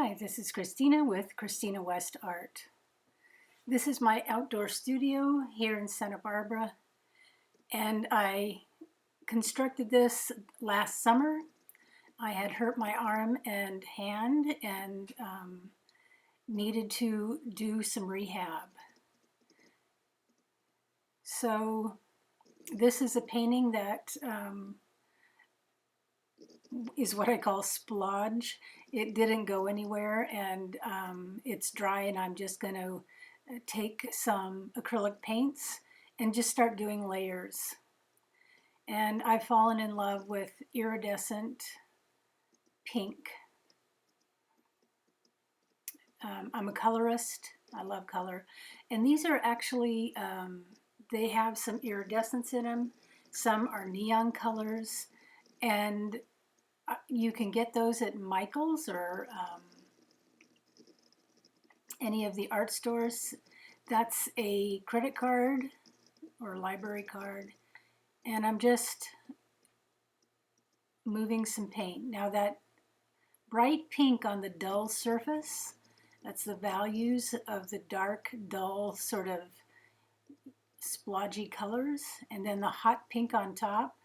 Hi, this is Christina with Christina West Art. This is my outdoor studio here in Santa Barbara, and I constructed this last summer. I had hurt my arm and hand and needed to do some rehab. So this is a painting that is what I call splodge. It didn't go anywhere, and it's dry, and I'm just going to take some acrylic paints and just start doing layers. And I've fallen in love with iridescent pink. I'm a colorist. I love color. And these are actually, they have some iridescence in them. Some are neon colors. And you can get those at Michael's or any of the art stores. That's a credit card or library card. And I'm just moving some paint. Now that bright pink on the dull surface, that's the values of the dark, dull, sort of splodgy colors. And then the hot pink on top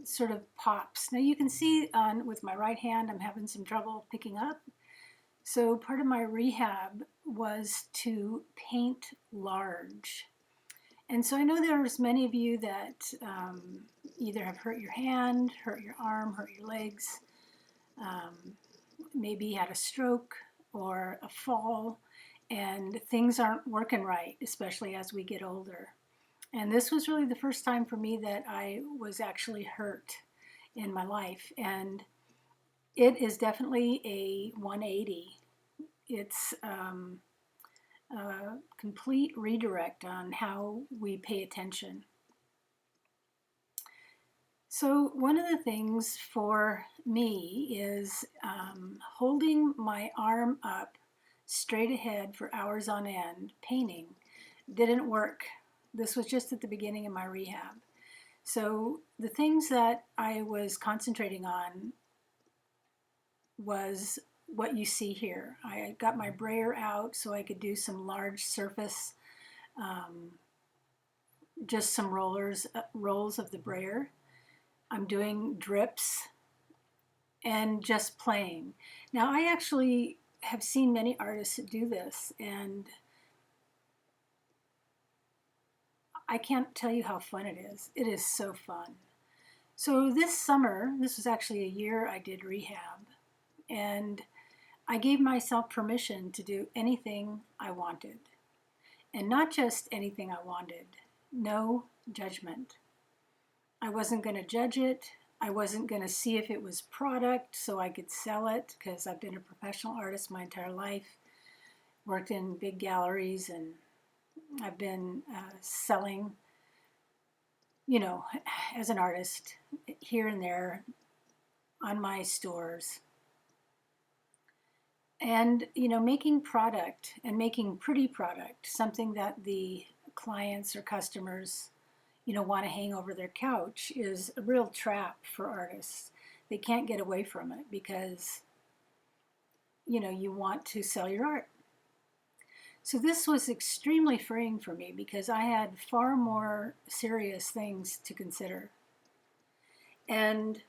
sort of pops. Now you can see with my right hand, I'm having some trouble picking up. So part of my rehab was to paint large. And so I know there's many of you that either have hurt your hand, hurt your arm, hurt your legs, maybe had a stroke or a fall, and things aren't working right, especially as we get older. And this was really the first time for me that I was actually hurt in my life. And it is definitely a 180. It's a complete redirect on how we pay attention. So one of the things for me is holding my arm up straight ahead for hours on end, painting, didn't work. This was just at the beginning of my rehab. So the things that I was concentrating on was what you see here. I got my brayer out so I could do some large surface, just some rolls of the brayer. I'm doing drips and just playing. Now I actually have seen many artists do this, and I can't tell you how fun it is. It is so fun. So this summer, this was actually a year I did rehab, and I gave myself permission to do anything I wanted. And not just anything I wanted, no judgment. I wasn't going to judge it. I wasn't going to see if it was product so I could sell it, because I've been a professional artist my entire life, worked in big galleries, and I've been selling, as an artist here and there on my stores. And, making product and making pretty product, something that the clients or customers, want to hang over their couch, is a real trap for artists. They can't get away from it because, you want to sell your art. So this was extremely freeing for me because I had far more serious things to consider. And,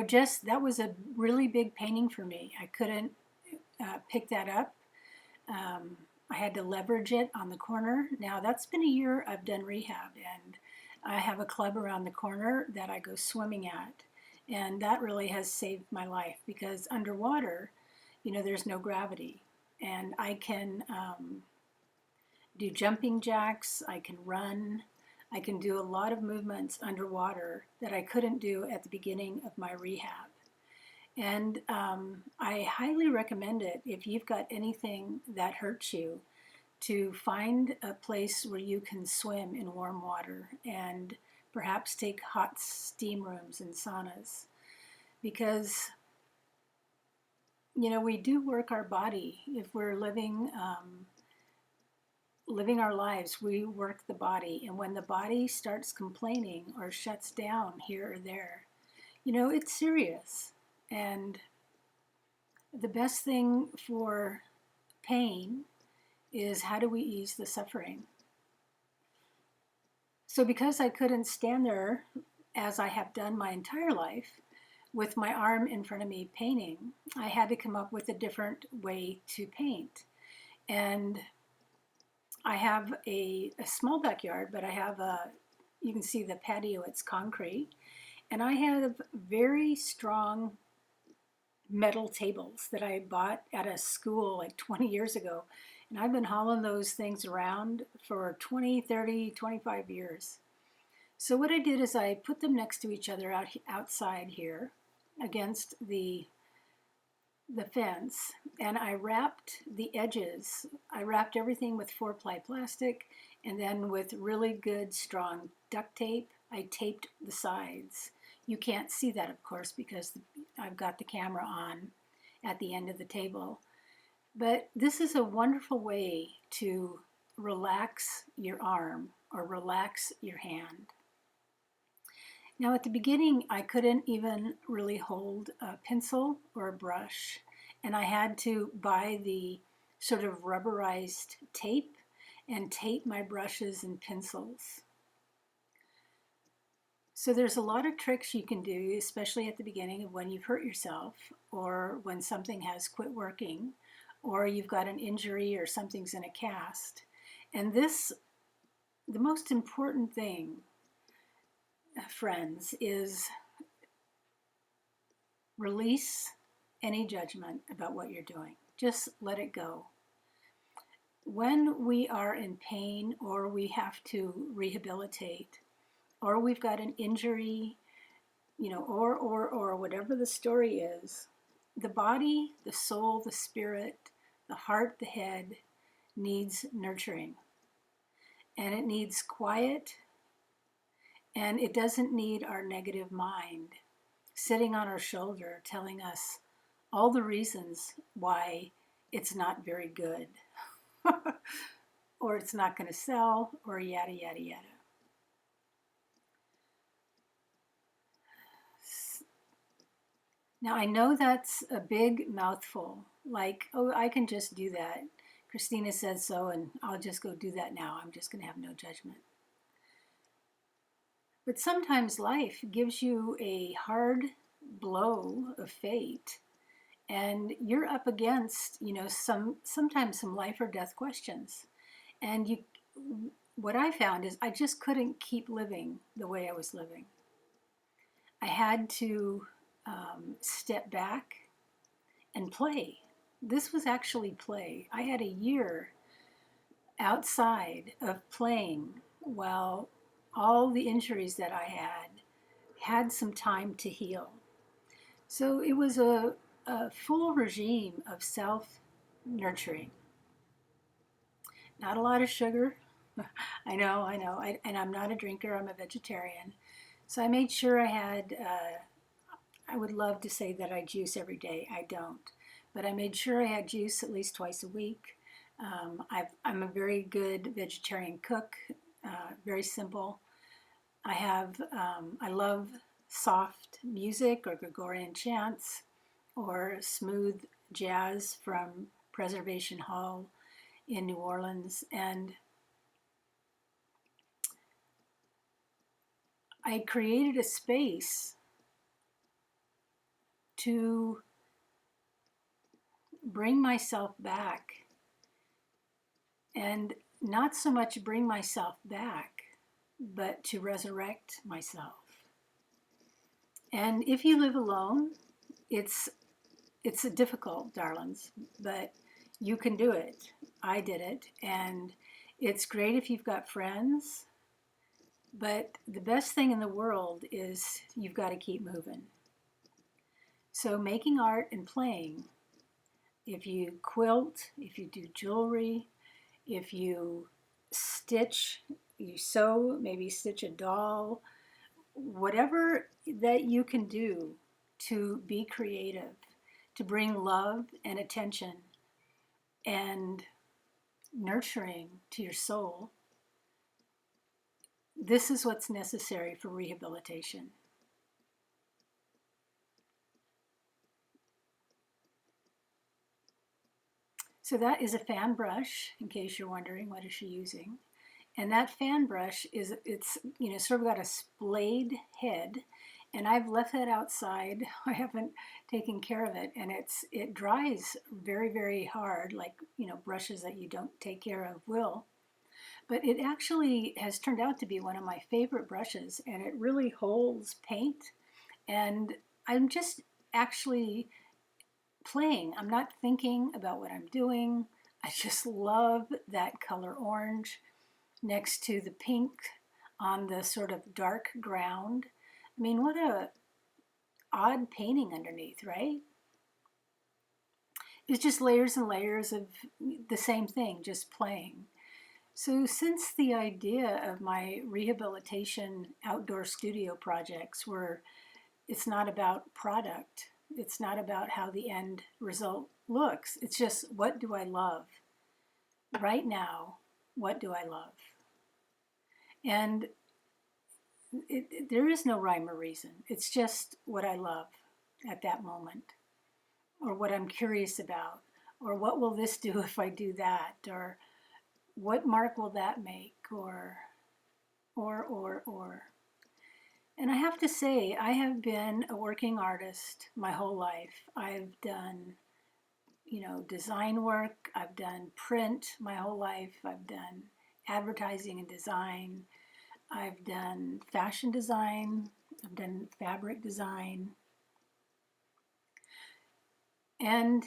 just that was a really big painting for me. I couldn't pick that up. I had to leverage it on the corner. Now that's been a year I've done rehab, and I have a club around the corner that I go swimming at. And that really has saved my life because underwater, there's no gravity. And I can do jumping jacks, I can run, I can do a lot of movements underwater that I couldn't do at the beginning of my rehab. And I highly recommend it if you've got anything that hurts you, to find a place where you can swim in warm water and perhaps take hot steam rooms and saunas. Because, we do work our body. If we're living our lives, we work the body. And when the body starts complaining or shuts down here or there, it's serious. And The best thing for pain is how do we ease the suffering? So because I couldn't stand there as I have done my entire life with my arm in front of me painting, I had to come up with a different way to paint. And I have a small backyard, but I have you can see the patio, it's concrete. And I have very strong metal tables that I bought at a school like 20 years ago. And I've been hauling those things around for 20, 30, 25 years. So what I did is I put them next to each other outside here against the fence, and I wrapped the edges. I wrapped everything with 4-ply plastic, and then with really good strong duct tape, I taped the sides. You can't see that, of course, because I've got the camera on at the end of the table. But this is a wonderful way to relax your arm or relax your hand. Now at the beginning, I couldn't even really hold a pencil or a brush, and I had to buy the sort of rubberized tape and tape my brushes and pencils. So there's a lot of tricks you can do, especially at the beginning of when you've hurt yourself or when something has quit working or you've got an injury or something's in a cast. And the most important thing, friends, is release any judgment about what you're doing. Just let it go. When we are in pain or we have to rehabilitate or we've got an injury, or whatever the story is, the body, the soul, the spirit, the heart, the head needs nurturing. And it needs quiet, and it doesn't need our negative mind sitting on our shoulder telling us all the reasons why it's not very good or it's not going to sell or yada, yada, yada. Now, I know that's a big mouthful, like, oh, I can just do that. Christina said so, and I'll just go do that now. I'm just going to have no judgment. But sometimes life gives you a hard blow of fate, and you're up against, sometimes some life or death questions. And what I found is I just couldn't keep living the way I was living. I had to step back and play. This was actually play. I had a year outside of playing while all the injuries that I had some time to heal. So it was a full regime of self-nurturing. Not a lot of sugar. I know. And I'm not a drinker, I'm a vegetarian. So I made sure I had, I would love to say that I juice every day. I don't. But I made sure I had juice at least twice a week. I'm a very good vegetarian cook, very simple. I love soft music or Gregorian chants or smooth jazz from Preservation Hall in New Orleans. And I created a space to bring myself back, and not so much bring myself back, but to resurrect myself. And if you live alone, it's difficult, darlings, but you can do it. I did it, and it's great if you've got friends, but the best thing in the world is you've got to keep moving. So making art and playing, if you quilt, if you do jewelry, if you stitch, you sew, maybe stitch a doll, whatever that you can do to be creative, to bring love and attention and nurturing to your soul, this is what's necessary for rehabilitation. So that is a fan brush, in case you're wondering what is she using. And that fan brush it's sort of got a splayed head, and I've left that outside. I haven't taken care of it, and it dries very, very hard, like brushes that you don't take care of will. But it actually has turned out to be one of my favorite brushes, and it really holds paint. And I'm just actually playing. I'm not thinking about what I'm doing. I just love that color orange next to the pink on the sort of dark ground. I mean, what a odd painting underneath, right? It's just layers and layers of the same thing, just playing. So since the idea of my rehabilitation outdoor studio projects were it's not about product, it's not about how the end result looks, it's just what do I love? Right now, what do I love? And there is no rhyme or reason. It's just what I love at that moment, or what I'm curious about, or what will this do if I do that, or what mark will that make, or. And I have to say, I have been a working artist my whole life. I've done, design work. I've done print my whole life. I've done advertising and design. I've done fashion design. I've done fabric design. And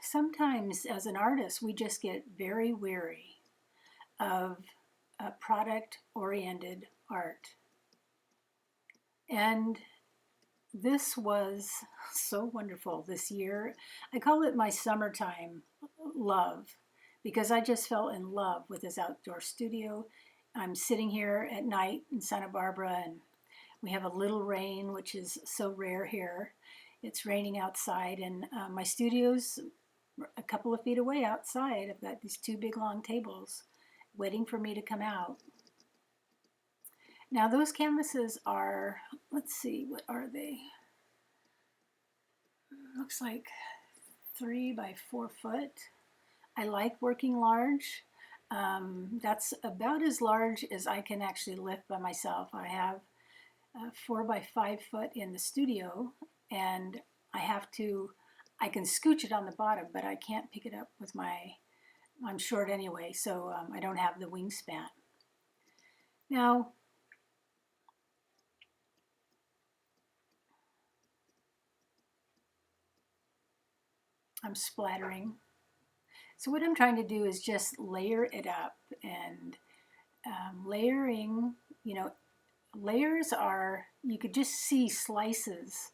sometimes as an artist, we just get very weary of product-oriented art. And this was so wonderful this year. I call it my summertime love because I just fell in love with this outdoor studio. I'm sitting here at night in Santa Barbara, and we have a little rain, which is so rare here. It's raining outside, and my studio's a couple of feet away outside. I've got these two big long tables waiting for me to come out. Now those canvases are, let's see, what are they? Looks like 3 by 4 foot. I like working large. That's about as large as I can actually lift by myself. I have 4 by 5 foot in the studio, and I can scooch it on the bottom, but I can't pick it up with I'm short anyway, so I don't have the wingspan. Now, I'm splattering. So what I'm trying to do is just layer it up, and layering, layers are, you could just see slices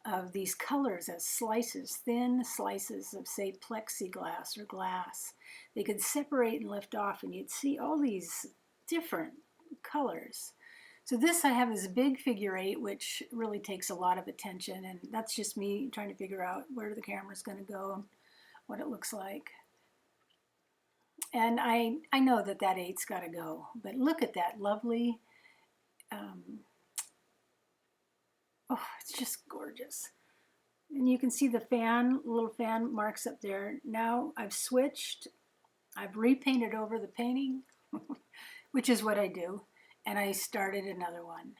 of these colors as slices, thin slices of, say, plexiglass or glass. They could separate and lift off, and you'd see all these different colors. So this, I have this big figure 8, which really takes a lot of attention, and that's just me trying to figure out where the camera's going to go and what it looks like. And I know that 8's got to go, but look at that lovely, oh, it's just gorgeous. And you can see the little fan marks up there. Now I've switched, I've repainted over the painting, which is what I do, and I started another one.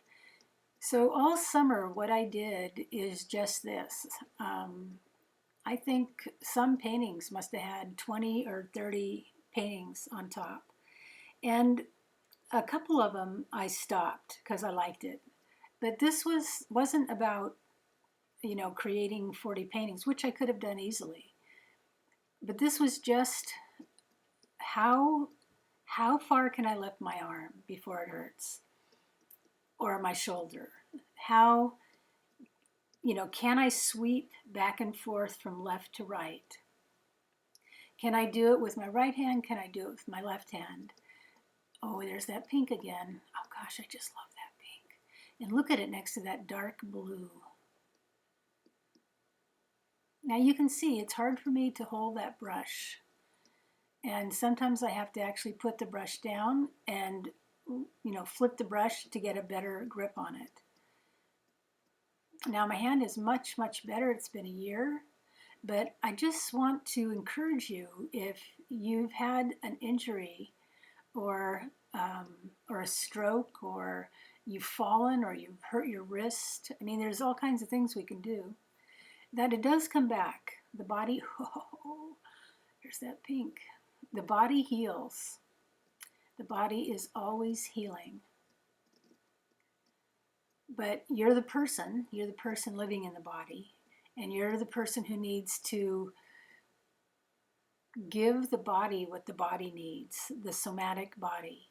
So all summer what I did is just this. I think some paintings must have had 20 or 30 paintings on top. And a couple of them I stopped because I liked it. But this wasn't about, creating 40 paintings, which I could have done easily. But this was just how far can I lift my arm before it hurts? Or my shoulder? How, can I sweep back and forth from left to right? Can I do it with my right hand? Can I do it with my left hand? Oh, there's that pink again. Oh gosh, I just love that pink. And look at it next to that dark blue. Now you can see it's hard for me to hold that brush. And sometimes I have to actually put the brush down and, flip the brush to get a better grip on it. Now my hand is much, much better. It's been a year. But I just want to encourage you, if you've had an injury or or a stroke, or you've fallen, or you've hurt your wrist. I mean, there's all kinds of things we can do. That it does come back. The body, oh, there's that pink. The body heals. The body is always healing. But you're the person living in the body, and you're the person who needs to give the body what the body needs, the somatic body.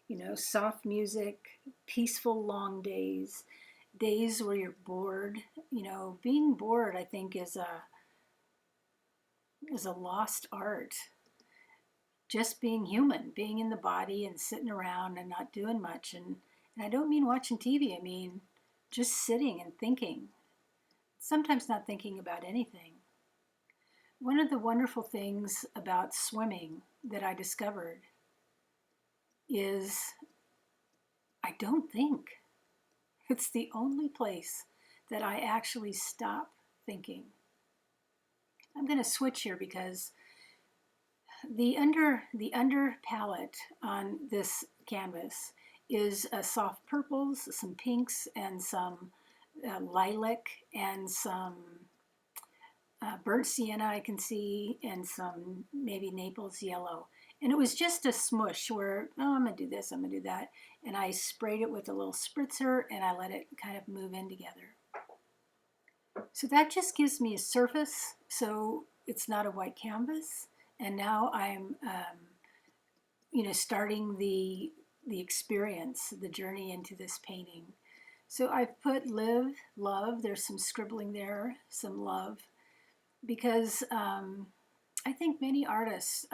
You know, soft music, peaceful long days, days where you're bored. You know, being bored, I think, is a lost art. Just being human, being in the body and sitting around and not doing much. And I don't mean watching TV, I mean just sitting and thinking. Sometimes not thinking about anything. One of the wonderful things about swimming that I discovered is I don't think. It's the only place that I actually stop thinking. I'm going to switch here because the under palette on this canvas is soft purples, some pinks, and some lilac, and some burnt sienna I can see, and some maybe Naples yellow. And it was just a smush where, oh, I'm going to do this, I'm going to do that. And I sprayed it with a little spritzer, and I let it kind of move in together. So that just gives me a surface, so it's not a white canvas. And now I'm, starting the experience, the journey into this painting. So I've put live, love, there's some scribbling there, some love, because I think many artists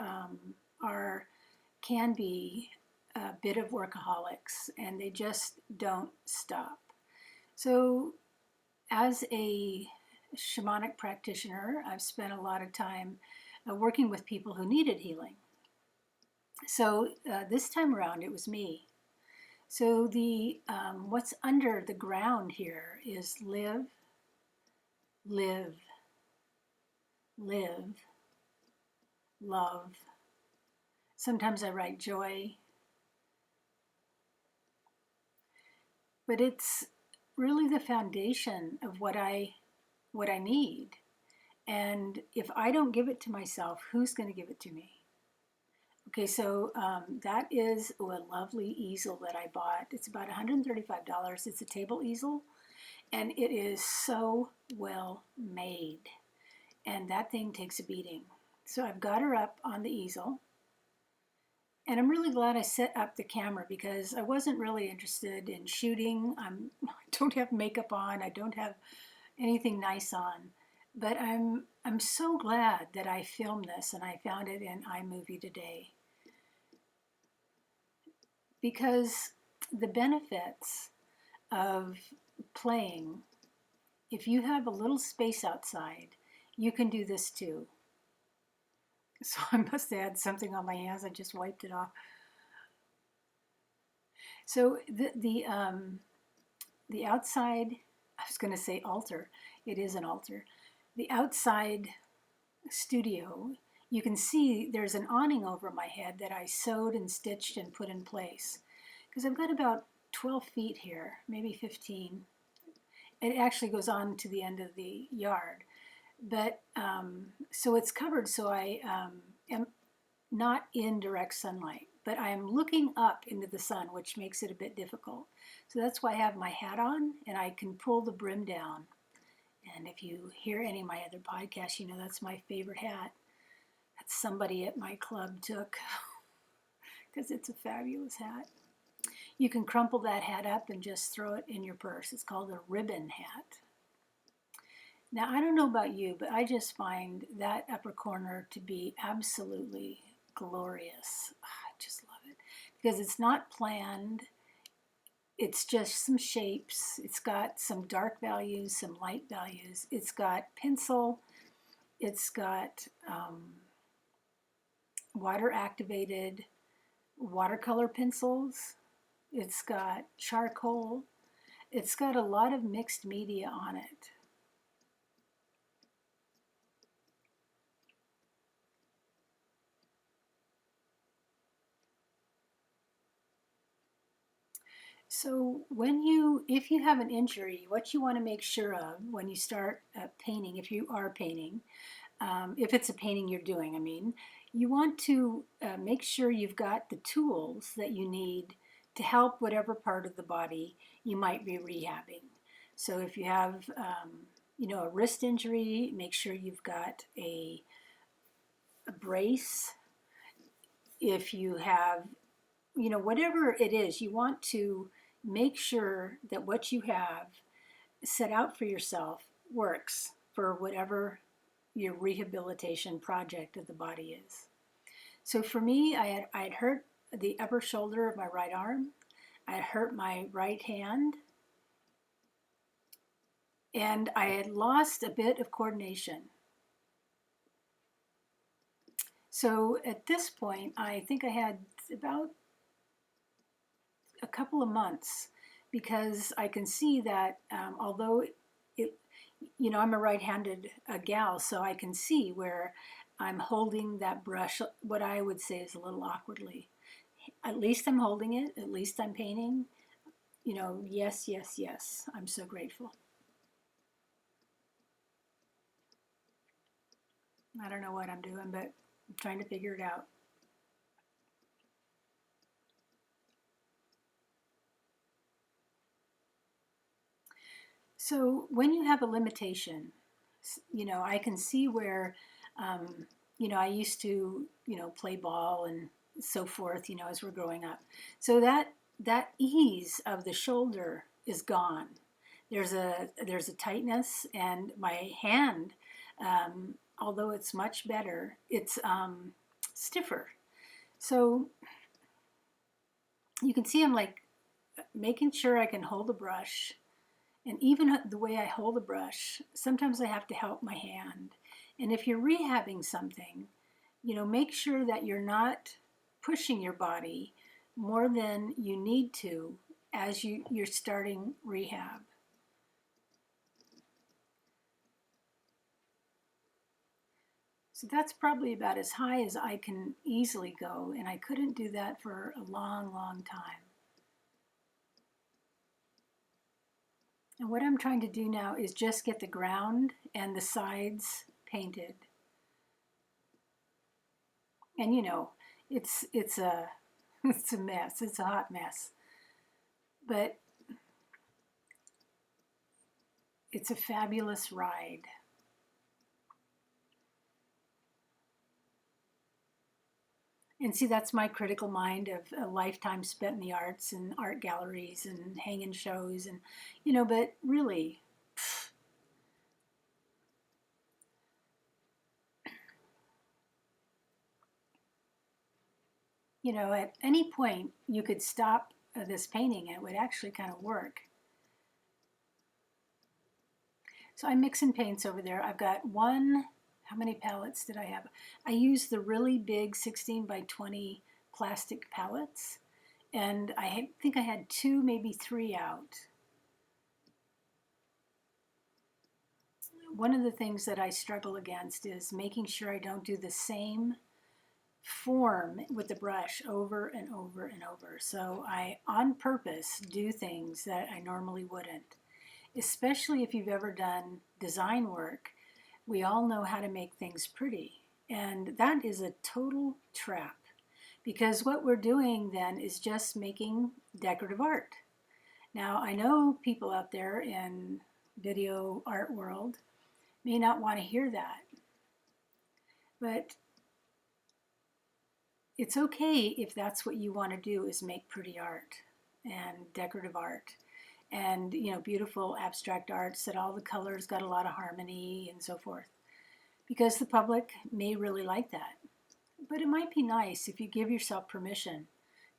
can be a bit of workaholics, and they just don't stop. So as a shamanic practitioner, I've spent a lot of time working with people who needed healing. So this time around, it was me. So the what's under the ground here is live, live, live, love. Sometimes I write joy, but it's really the foundation of what I need. And if I don't give it to myself, who's going to give it to me? Okay, so that is a lovely easel that I bought. It's about $135. It's a table easel, and it is so well made. And that thing takes a beating. So I've got her up on the easel. And I'm really glad I set up the camera because I wasn't really interested in shooting. I don't have makeup on. I don't have anything nice on. But I'm so glad that I filmed this and I found it in iMovie today. Because the benefits of playing, if you have a little space outside, you can do this too. So I must have had something on my hands. I just wiped it off. So the outside, I was going to say altar. It is an altar. The outside studio, you can see there's an awning over my head that I sewed and stitched and put in place. Because I've got about 12 feet here, maybe 15. It actually goes on to the end of the yard. But so it's covered, so I am not in direct sunlight, but I am looking up into the sun, which makes it a bit difficult. So that's why I have my hat on, and I can pull the brim down. And if you hear any of my other podcasts, you know that's my favorite hat. That somebody at my club took because it's a fabulous hat. You can crumple that hat up and just throw it in your purse. It's called a ribbon hat. Now, I don't know about you, but I just find that upper corner to be absolutely glorious. I just love it because it's not planned. It's just some shapes. It's got some dark values, some light values. It's got pencil. It's got water-activated watercolor pencils. It's got charcoal. It's got a lot of mixed media on it. So if you have an injury, what you want to make sure of when you start painting, if you are painting, if it's a painting you're doing, I mean, you want to make sure you've got the tools that you need to help whatever part of the body you might be rehabbing. So if you have, a wrist injury, make sure you've got a brace. If you have, whatever it is, you want to make sure that what you have set out for yourself works for whatever your rehabilitation project of the body is. So for me, I had hurt the upper shoulder of my right arm. I had hurt my right hand. And I had lost a bit of coordination. So at this point, I think I had about a couple of months, because I can see that although I'm a right-handed gal, so I can see where I'm holding that brush, what I would say is a little awkwardly. At least I'm holding it, at least I'm painting. Yes, yes, yes, I'm so grateful. I don't know what I'm doing, but I'm trying to figure it out. So when you have a limitation, I can see where, I used to, play ball and so forth, as we're growing up. So that ease of the shoulder is gone. There's a tightness, and my hand, although it's much better, it's stiffer. So you can see I'm like making sure I can hold the brush. And even the way I hold the brush, sometimes I have to help my hand. And if you're rehabbing something, make sure that you're not pushing your body more than you need to as you're starting rehab. So that's probably about as high as I can easily go, and I couldn't do that for a long, long time. And what I'm trying to do now is just get the ground and the sides painted. And it's a it's a mess. It's a hot mess. But it's a fabulous ride. And see, that's my critical mind of a lifetime spent in the arts and art galleries and hanging shows, and but really, at any point you could stop this painting and it would actually kind of work. So I'm mixing paints over there. I've got how many palettes did I have? I used the really big 16 by 20 plastic palettes, and I think I had 2, maybe 3 out. One of the things that I struggle against is making sure I don't do the same form with the brush over and over and over. So I, on purpose, do things that I normally wouldn't. Especially if you've ever done design work, we all know how to make things pretty. And that is a total trap, because what we're doing then is just making decorative art. Now, I know people out there in video art world may not want to hear that, but it's okay if that's what you want to do, is make pretty art and decorative art and beautiful abstract arts that all the colors got a lot of harmony and so forth, because the public may really like that. But it might be nice if you give yourself permission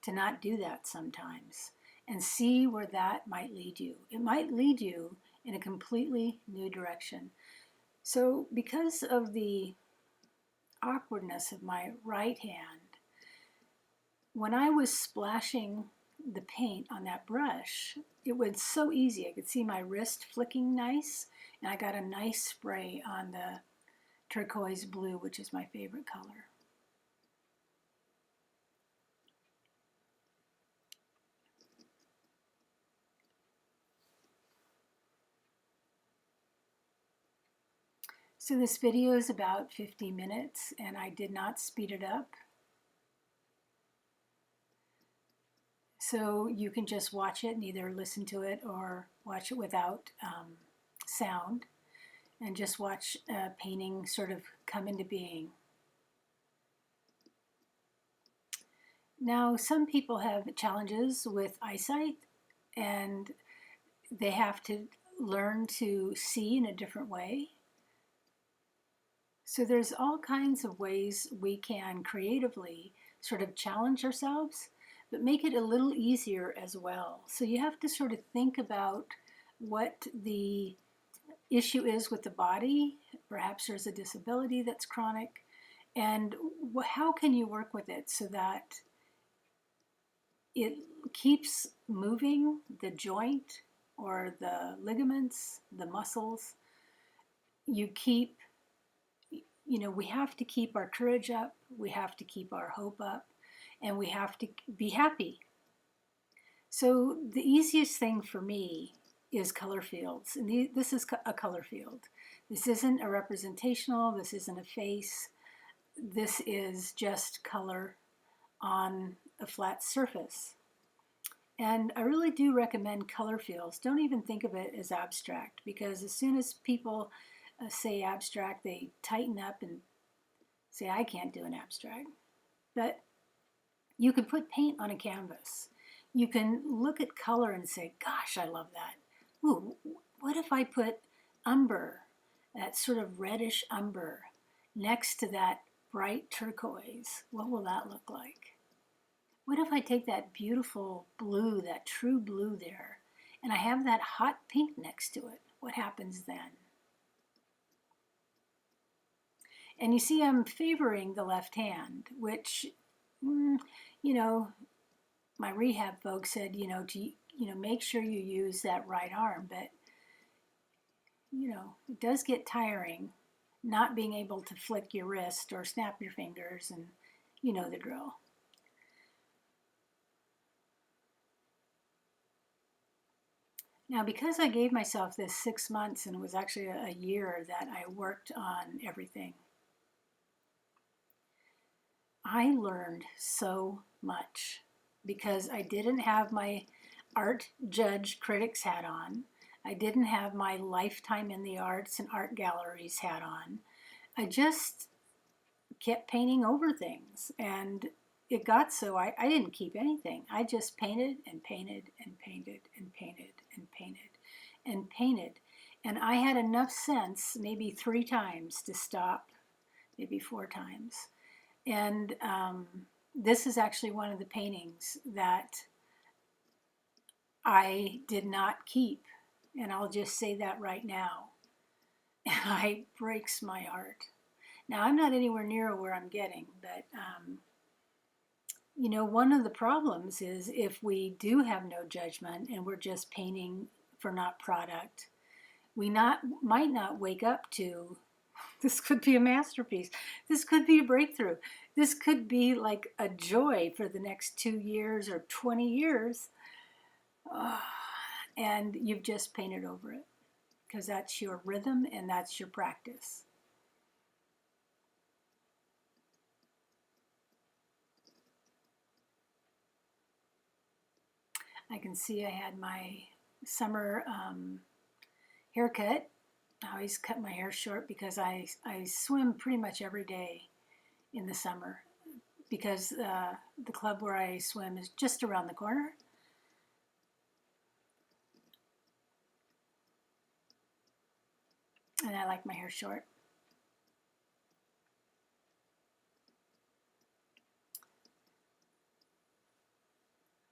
to not do that sometimes and see where that might lead you. It might lead you in a completely new direction. So because of the awkwardness of my right hand, when I was splashing the paint on that brush, it was so easy. I could see my wrist flicking nice, and I got a nice spray on the turquoise blue, which is my favorite color. So this video is about 50 minutes and I did not speed it up. So you can just watch it and either listen to it or watch it without sound and just watch painting sort of come into being. Now, some people have challenges with eyesight and they have to learn to see in a different way. So there's all kinds of ways we can creatively sort of challenge ourselves, but make it a little easier as well. So you have to sort of think about what the issue is with the body. Perhaps there's a disability that's chronic, and how can you work with it so that it keeps moving the joint or the ligaments, the muscles. We have to keep our courage up, we have to keep our hope up, and we have to be happy. So the easiest thing for me is color fields. And this is a color field. This isn't a representational, this isn't a face. This is just color on a flat surface. And I really do recommend color fields. Don't even think of it as abstract, because as soon as people say abstract, they tighten up and say, I can't do an abstract. But you can put paint on a canvas. You can look at color and say, gosh, I love that. Ooh, what if I put umber, that sort of reddish umber, next to that bright turquoise? What will that look like? What if I take that beautiful blue, that true blue there, and I have that hot pink next to it? What happens then? And you see, I'm favoring the left hand, which, my rehab folks said, make sure you use that right arm. But, it does get tiring not being able to flick your wrist or snap your fingers, and you know the drill. Now, because I gave myself this 6 months, and it was actually a year that I worked on everything, I learned so much because I didn't have my art judge critics hat on. I didn't have my lifetime in the arts and art galleries hat on. I just kept painting over things, and it got so I didn't keep anything. I just painted and painted and painted and painted and painted and painted. And I had enough sense, maybe 3 times, to stop, maybe 4 times. And this is actually one of the paintings that I did not keep. And I'll just say that right now. And it breaks my heart. Now, I'm not anywhere near where I'm getting, but one of the problems is if we do have no judgment and we're just painting for not product, we might not wake up to, this could be a masterpiece, this could be a breakthrough, this could be like a joy for the next 2 years or 20 years, and you've just painted over it because that's your rhythm and that's your practice. I can see I had my summer haircut. I always cut my hair short because I swim pretty much every day in the summer, because the club where I swim is just around the corner. And I like my hair short.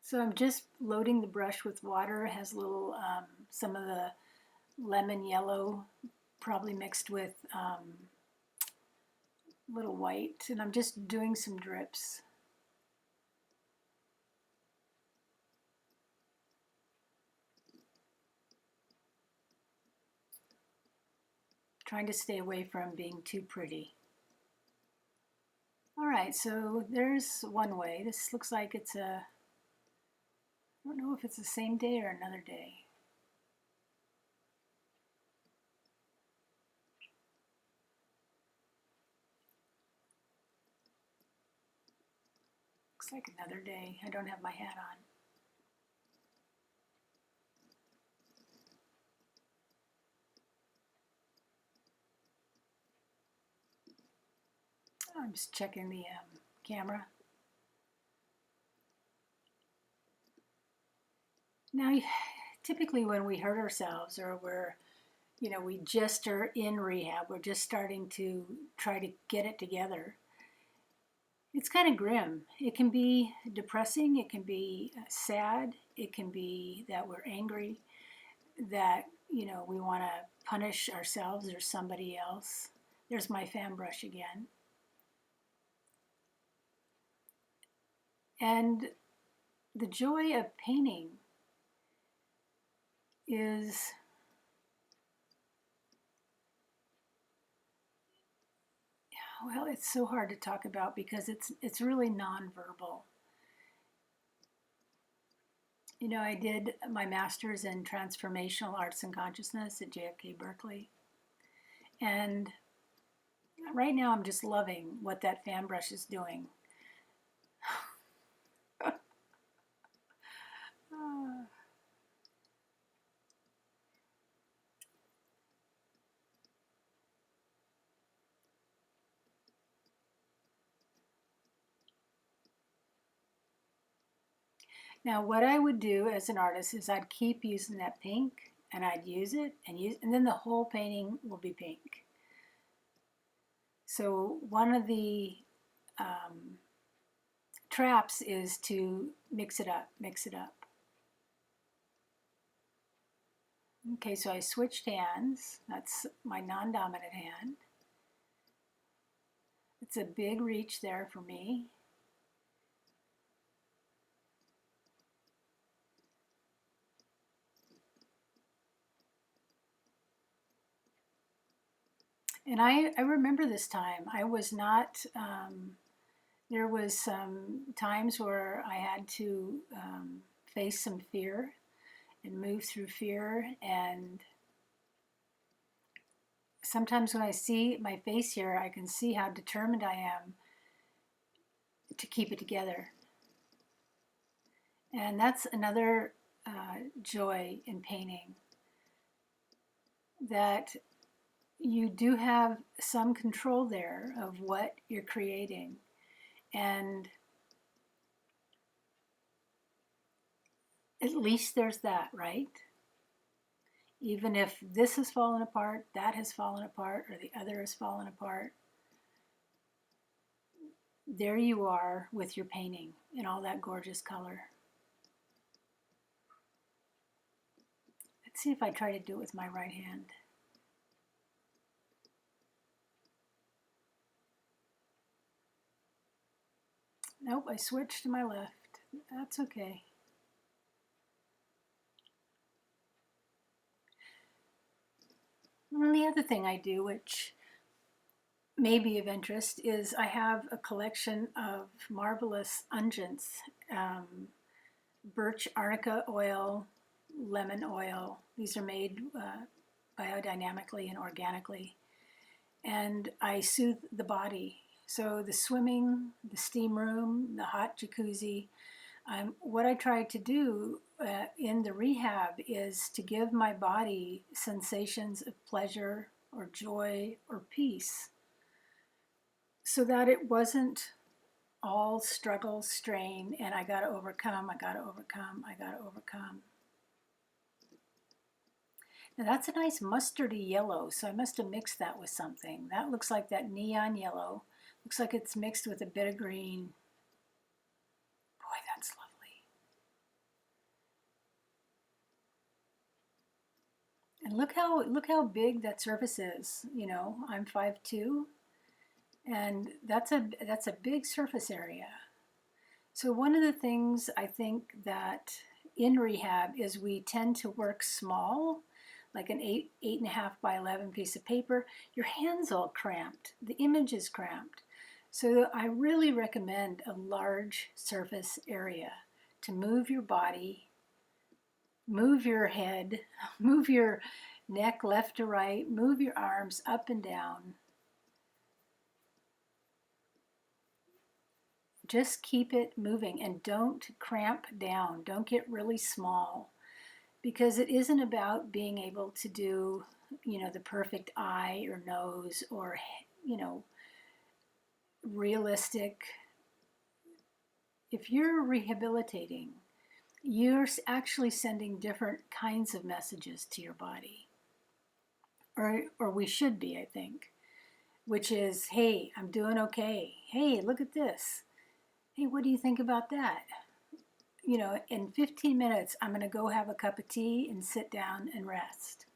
So I'm just loading the brush with water. It has little, some of the lemon yellow, probably mixed with little white, and I'm just doing some drips. Trying to stay away from being too pretty. All right, so there's one way. This looks like it's I don't know if it's the same day or another day. It's like another day. I don't have my hat on. I'm just checking the camera. Now, typically when we hurt ourselves or we just are in rehab, we're just starting to try to get it together. It's kind of grim. It can be depressing. It can be sad. It can be that we're angry, that, we want to punish ourselves or somebody else. There's my fan brush again. And the joy of painting is, well, it's so hard to talk about because it's really nonverbal. I did my master's in transformational arts and consciousness at JFK Berkeley. And right now I'm just loving what that fan brush is doing. Now, what I would do as an artist is I'd keep using that pink, and I'd use it, and then the whole painting will be pink. So one of the traps is to mix it up. Okay, so I switched hands. That's my non-dominant hand. It's a big reach there for me. And I remember this time. I was not, there was some times where I had to face some fear and move through fear. And sometimes when I see my face here, I can see how determined I am to keep it together. And that's another joy in painting, that you do have some control there of what you're creating. And at least there's that, right? Even if this has fallen apart, that has fallen apart, or the other has fallen apart, there you are with your painting in all that gorgeous color. Let's see if I try to do it with my right hand. Nope, I switched to my left. That's okay. And the other thing I do, which may be of interest, is I have a collection of marvelous unguents, birch arnica oil, lemon oil. These are made biodynamically and organically. And I soothe the body. So the swimming, the steam room, the hot jacuzzi, what I try to do in the rehab is to give my body sensations of pleasure or joy or peace, so that it wasn't all struggle, strain, and I gotta overcome. Now that's a nice mustardy yellow, so I must have mixed that with something. That looks like that neon yellow. Looks like it's mixed with a bit of green. Boy, that's lovely. And look how big that surface is. I'm 5'2", and that's a big surface area. So one of the things I think that in rehab is we tend to work small, like an 8.5 by 11 piece of paper. Your hand's all cramped. The image is cramped. So I really recommend a large surface area to move your body, move your head, move your neck left to right, move your arms up and down. just keep it moving and don't cramp down. Don't get really small, because it isn't about being able to do, the perfect eye or nose or, you know, realistic. If you're rehabilitating, you're actually sending different kinds of messages to your body, or we should be, I think, which is, hey, I'm doing okay. Hey, look at this. Hey, what do you think about that? In 15 minutes, I'm going to go have a cup of tea and sit down and rest.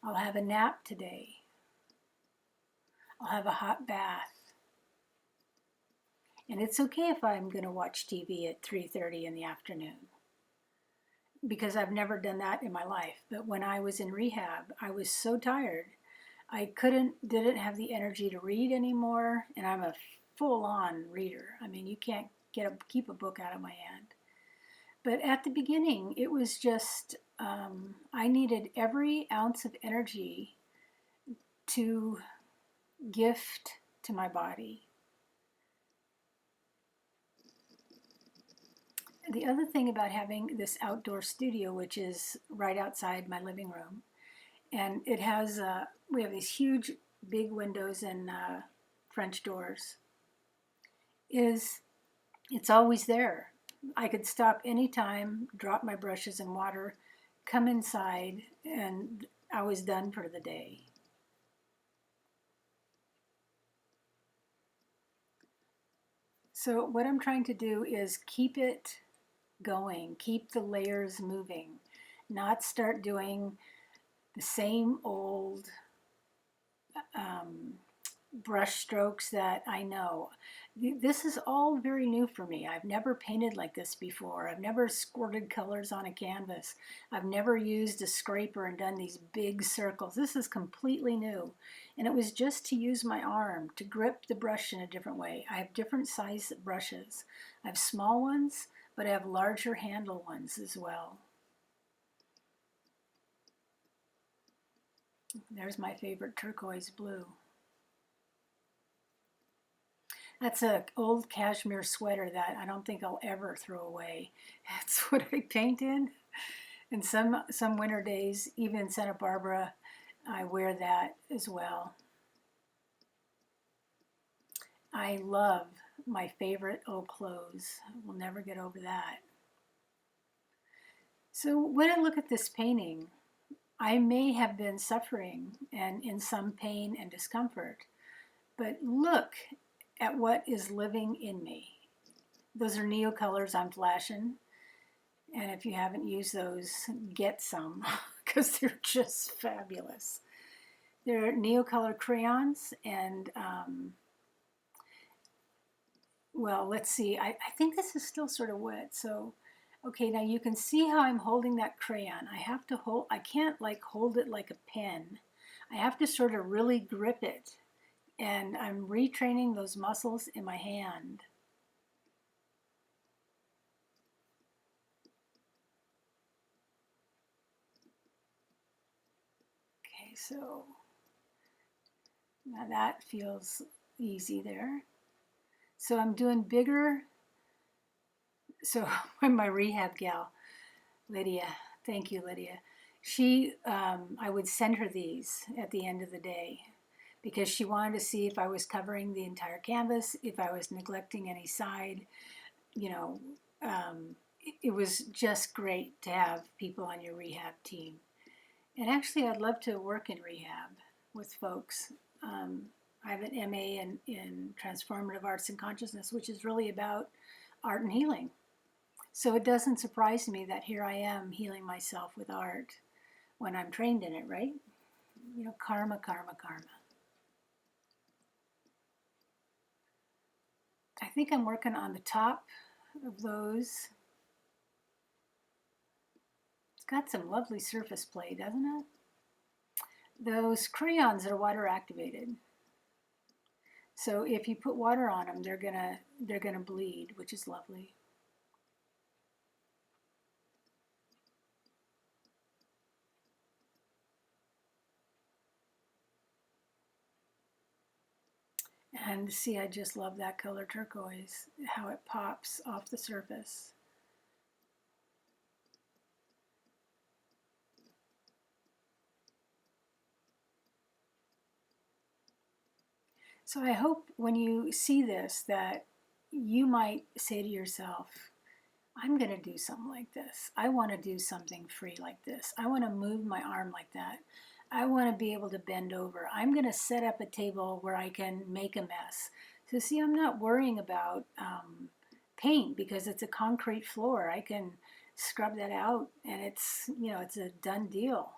I'll have a nap today. I'll have a hot bath. And it's okay if I'm going to watch TV at 3:30 in the afternoon, because I've never done that in my life. But when I was in rehab, I was so tired. I didn't have the energy to read anymore, and I'm a full-on reader. I mean, you can't keep a book out of my hand. But at the beginning, it was just, I needed every ounce of energy to gift to my body. The other thing about having this outdoor studio, which is right outside my living room, and it has, we have these huge, big windows and French doors, is it's always there. I could stop anytime, drop my brushes in water, come inside, and I was done for the day. So what I'm trying to do is keep it going, keep the layers moving, not start doing the same old brush strokes that I know. This is all very new for me. I've never painted like this before. I've never squirted colors on a canvas. I've never used a scraper and done these big circles. This is completely new. And it was just to use my arm to grip the brush in a different way. I have different size brushes. I have small ones, but I have larger handle ones as well. There's my favorite turquoise blue. That's an old cashmere sweater that I don't think I'll ever throw away. That's what I paint in. And some winter days, even in Santa Barbara, I wear that as well. I love my favorite old clothes. We'll never get over that. So when I look at this painting, I may have been suffering and in some pain and discomfort, but look at what is living in me. Those are Neocolors I'm flashing. And if you haven't used those, get some, because they're just fabulous. They're Neocolor crayons, and well, let's see. I think this is still sort of wet. So, okay, now you can see how I'm holding that crayon. I can't like hold it like a pen. I have to sort of really grip it. And I'm retraining those muscles in my hand. Okay, so now that feels easy there. So I'm doing bigger. So when my rehab gal, Lydia, thank you, Lydia, I would send her these at the end of the day, because she wanted to see if I was covering the entire canvas, if I was neglecting any side. It was just great to have people on your rehab team. And actually, I'd love to work in rehab with folks. I have an MA in Transformative Arts and Consciousness, which is really about art and healing. So it doesn't surprise me that here I am healing myself with art when I'm trained in it, right? Karma, karma, karma. I think I'm working on the top of those. It's got some lovely surface play, doesn't it? Those crayons are water activated. So if you put water on them, they're gonna bleed, which is lovely. And see, I just love that color turquoise, how it pops off the surface. So I hope when you see this that you might say to yourself, I'm going to do something like this. I want to do something free like this. I want to move my arm like that. I want to be able to bend over. I'm going to set up a table where I can make a mess. So see, I'm not worrying about paint because it's a concrete floor. I can scrub that out and it's, it's a done deal.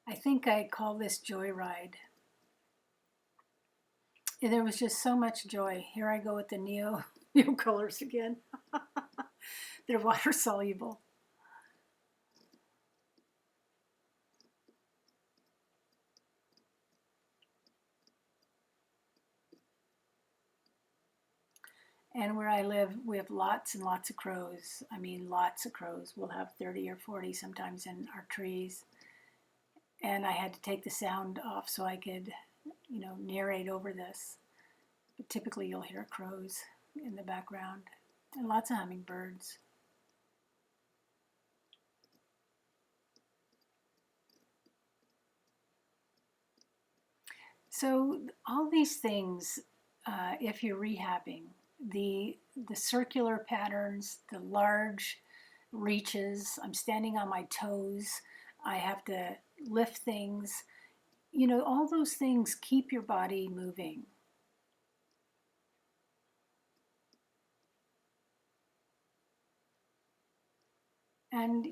I think I call this joyride. There was just so much joy. Here I go with the neo colors again. They're water soluble. And where I live, we have lots and lots of crows. I mean, lots of crows. We'll have 30 or 40 sometimes in our trees. And I had to take the sound off so I could, narrate over this. But typically you'll hear crows in the background and lots of hummingbirds. So all these things, if you're rehabbing, the circular patterns, the large reaches, I'm standing on my toes, I have to lift things, all those things keep your body moving. And,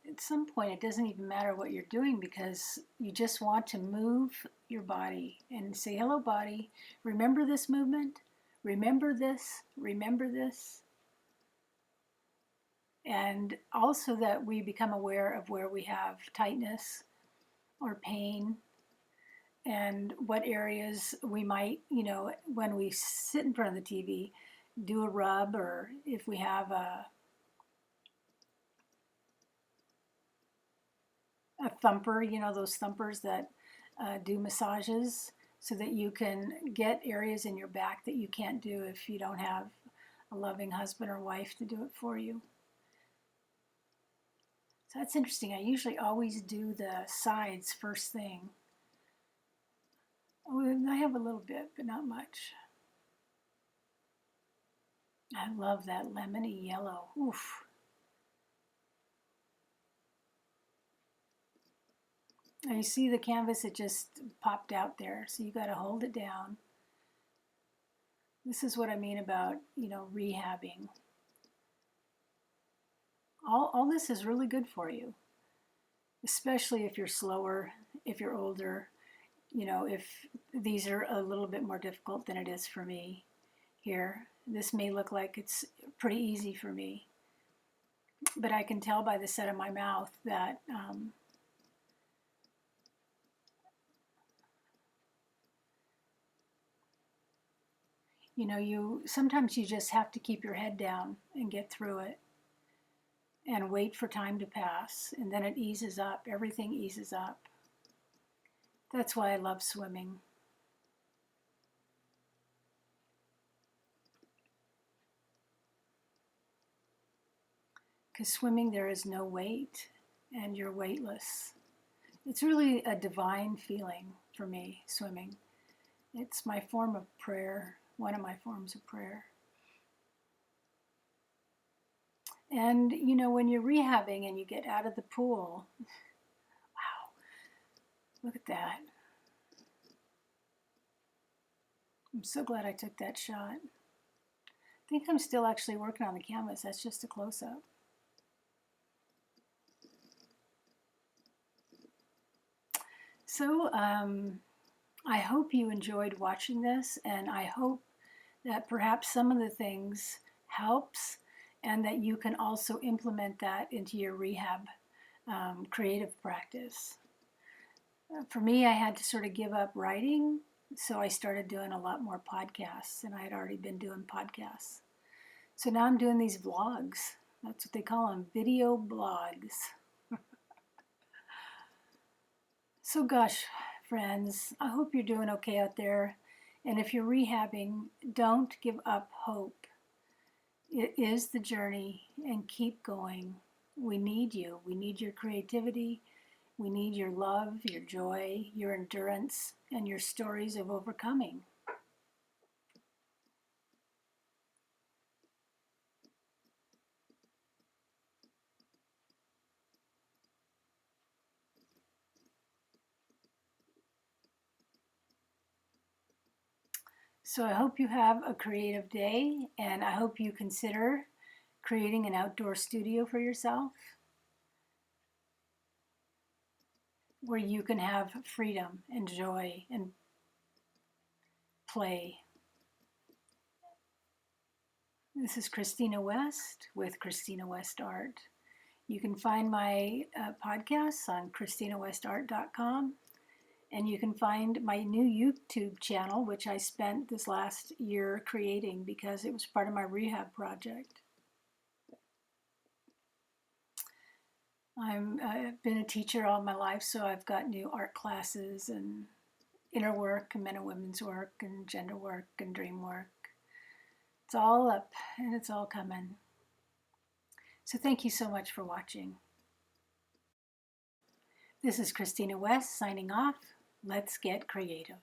at some point it doesn't even matter what you're doing because you just want to move your body and say, hello, body, remember this movement? Remember this? Remember this? And also that we become aware of where we have tightness or pain and what areas we might, when we sit in front of the TV, do a rub, or if we have a thumper, those thumpers that do massages, so that you can get areas in your back that you can't do if you don't have a loving husband or wife to do it for you. So that's interesting. I usually always do the sides first thing. Oh, I have a little bit, but not much. I love that lemony yellow. Oof. Now you see the canvas, it just popped out there, so you got to hold it down. This is what I mean about, rehabbing. All this is really good for you, especially if you're slower, if you're older, if these are a little bit more difficult than it is for me here. This may look like it's pretty easy for me, but I can tell by the set of my mouth that you sometimes you just have to keep your head down and get through it and wait for time to pass, and then it eases up. Everything eases up. That's why I love swimming. Because swimming, there is no weight, and you're weightless. It's really a divine feeling for me, swimming. It's my form of prayer, one of my forms of prayer. And, when you're rehabbing and you get out of the pool, wow, look at that. I'm so glad I took that shot. I think I'm still actually working on the canvas. That's just a close-up. So I hope you enjoyed watching this, and I hope that perhaps some of the things helps and that you can also implement that into your rehab creative practice. For me, I had to sort of give up writing So I started doing a lot more podcasts, and I had already been doing podcasts. So now I'm doing these vlogs. That's what they call them, video blogs. So gosh, friends, I hope you're doing okay out there. And if you're rehabbing, don't give up hope. It is the journey, and keep going. We need you. We need your creativity. We need your love, your joy, your endurance, and your stories of overcoming. So I hope you have a creative day, and I hope you consider creating an outdoor studio for yourself where you can have freedom and joy and play. This is Christina West with Christina West Art. You can find my podcasts on ChristinaWestArt.com, and you can find my new YouTube channel, which I spent this last year creating because it was part of my rehab project. I've been a teacher all my life, so I've got new art classes and inner work and men and women's work and gender work and dream work. It's all up and it's all coming. So thank you so much for watching. This is Christina West signing off. Let's get creative.